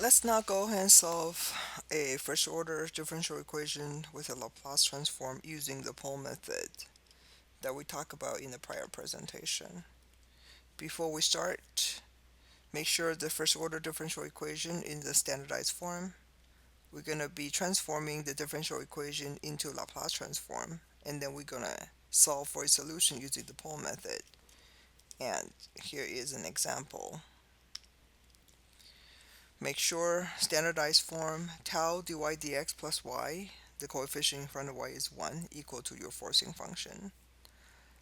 Let's now go ahead and solve a first order differential equation with a Laplace transform using the pole method that we talked about in the prior presentation. Before we start, make sure the first order differential equation in the standardized form. We're going to be transforming the differential equation into Laplace transform, and then we're going to solve for a solution using the pole method. And here is an example. Make sure standardized form tau dy dx plus y, the coefficient in front of y is 1, equal to your forcing function.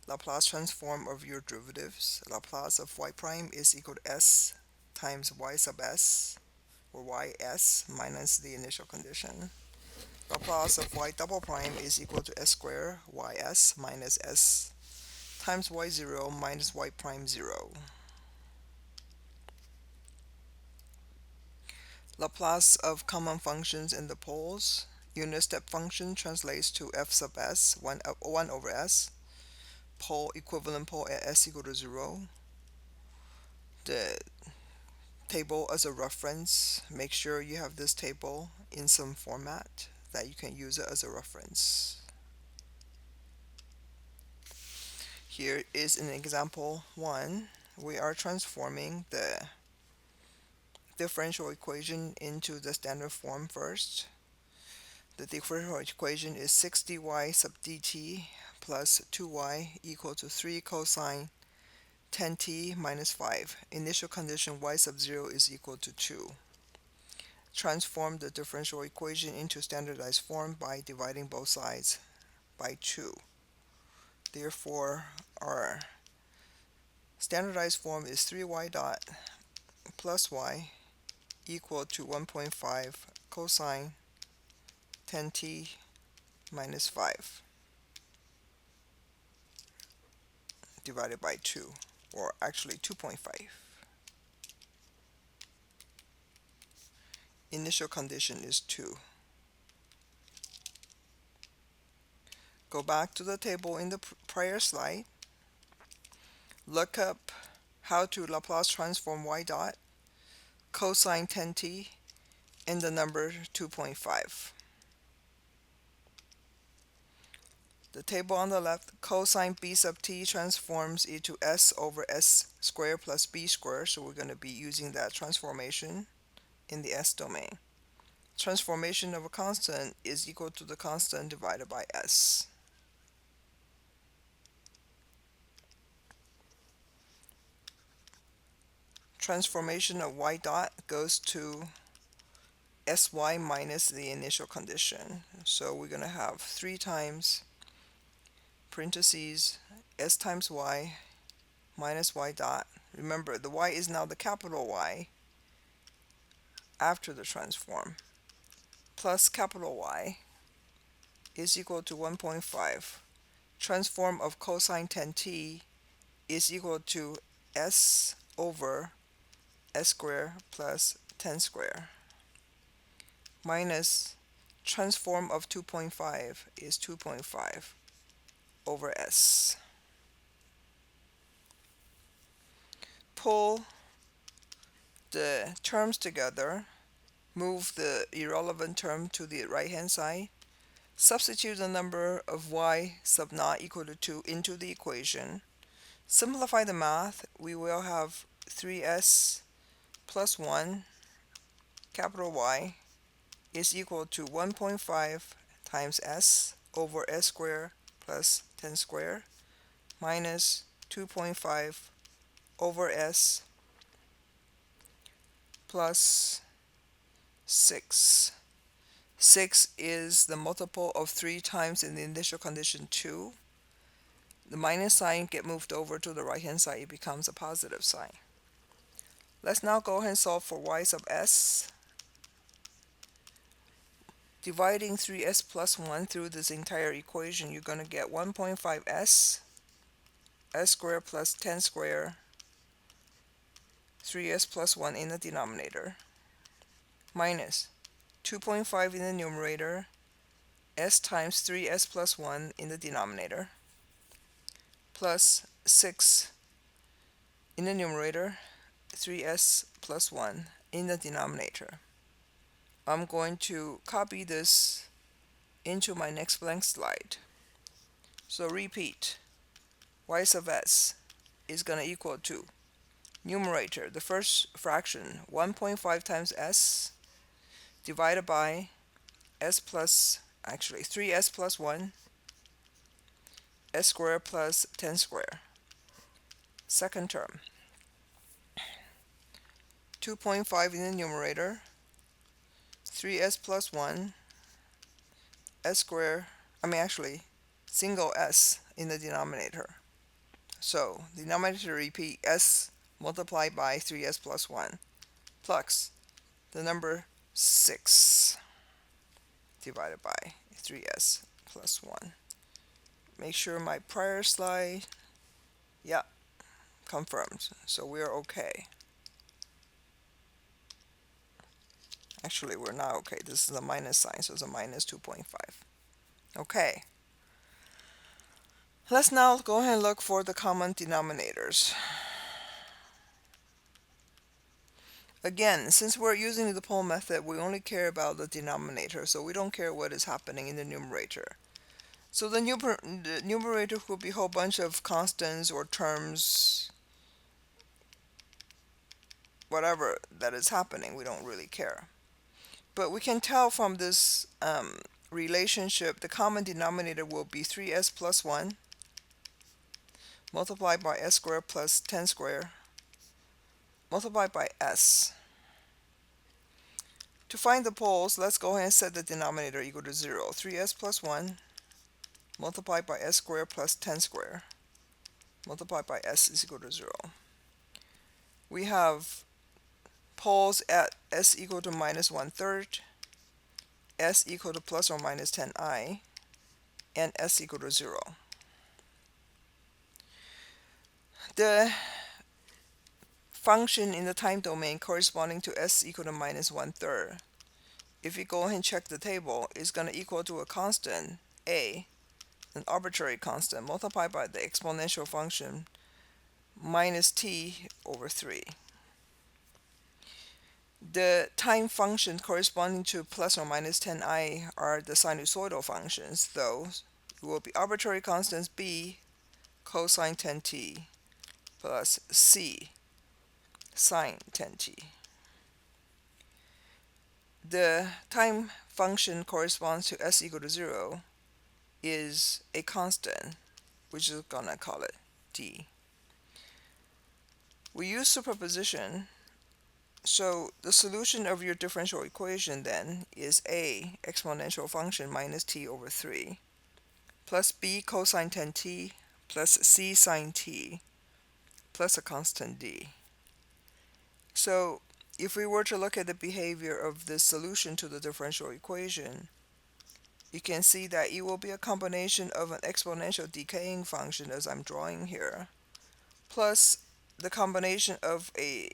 Laplace transform of your derivatives. Laplace of y prime is equal to s times y sub s, or ys minus the initial condition. Laplace of y double prime is equal to s squared ys minus s times y0 minus y prime 0. Laplace of common functions in the poles. Unit step function translates to f sub s, 1 over s. Pole, equivalent pole at s equal to 0. The table as a reference. Make sure you have this table in some format that you can use it as a reference. Here is an example 1. We are transforming the differential equation into the standard form first. The differential equation is 6dy sub dt plus 2y equal to 3 cosine 10t minus 5. Initial condition y sub 0 is equal to 2. Transform the differential equation into standardized form by dividing both sides by 2. Therefore, our standardized form is 3y dot plus y equal to 1.5 cosine 10t minus 5 divided by 2, or actually 2.5. Initial condition is 2. Go back to the table in the prior slide. Look up how to Laplace transform y dot, cosine 10t, and the number 2.5. The table on the left, cosine b sub t transforms into s over s squared plus b squared, so we're going to be using that transformation in the s domain. Transformation of a constant is equal to the constant divided by s. Transformation of y dot goes to sy minus the initial condition. So we're going to have 3 times parentheses s times y minus y dot. Remember, the y is now the capital Y after the transform, plus capital Y is equal to 1.5. Transform of cosine 10t is equal to s over s squared plus 10 squared, minus transform of 2.5 is 2.5 over s. Pull the terms together, move the irrelevant term to the right hand side, substitute the number of y sub not equal to 2 into the equation. Simplify the math. We will have 3s plus 1 capital Y is equal to 1.5 times s over s squared plus 10 squared minus 2.5 over s plus 6. 6 is the multiple of 3 times in the initial condition 2. The minus sign get moved over to the right hand side. It becomes a positive sign. Let's now go ahead and solve for y sub s. Dividing 3s plus 1 through this entire equation, you're going to get 1.5s, s squared plus 10 squared, 3s plus 1 in the denominator, minus 2.5 in the numerator, s times 3s plus 1 in the denominator, plus 6 in the numerator, 3s plus 1 in the denominator. I'm going to copy this into my next blank slide. So repeat, y sub s is going to equal to numerator, the first fraction, 1.5 times s divided by s plus, actually 3s plus 1, s squared plus 10 squared. Second term, 2.5 in the numerator, 3s plus 1, s squared, actually single s in the denominator. So denominator repeat, s multiplied by 3s plus 1 plus the number 6 divided by 3s plus 1. Make sure my prior slide, yeah, confirmed. So we're okay. Actually, we're not okay. This is a minus sign, so it's a minus 2.5. Okay. Let's now go ahead and look for the common denominators. Again, since we're using the pole method, we only care about the denominator, so we don't care what is happening in the numerator. So the numerator will be a whole bunch of constants or terms, whatever that is happening. We don't really care. But we can tell from this relationship, the common denominator will be 3s plus 1 multiplied by s squared plus 10 squared multiplied by s. To find the poles, let's go ahead and set the denominator equal to 0. 3s plus 1 multiplied by s squared plus 10 squared multiplied by s is equal to 0. We have poles at s equal to minus 1/3, s equal to plus or minus 10i, and s equal to 0. The function in the time domain corresponding to s equal to minus 1/3, if you go ahead and check the table, is going to equal to a constant, a, an arbitrary constant, multiplied by the exponential function minus t over 3. The time function corresponding to plus or minus 10i are the sinusoidal functions. Those will be arbitrary constants b cosine 10t plus c sine 10t. The time function corresponds to s equal to 0 is a constant, which is going to call it d. We use superposition. So the solution of your differential equation then is a exponential function minus t over 3 plus b cosine 10t plus c sine t plus a constant d. So if we were to look at the behavior of the solution to the differential equation, you can see that it will be a combination of an exponential decaying function, as I'm drawing here, plus the combination of a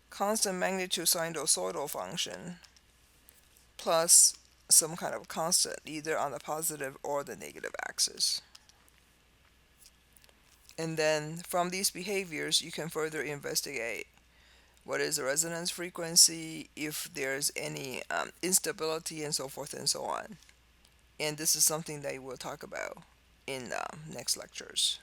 constant magnitude sinusoidal function plus some kind of constant either on the positive or the negative axis. And then from these behaviors you can further investigate what is the resonance frequency, if there's any instability, and so forth and so on. And this is something that we'll talk about in next lectures.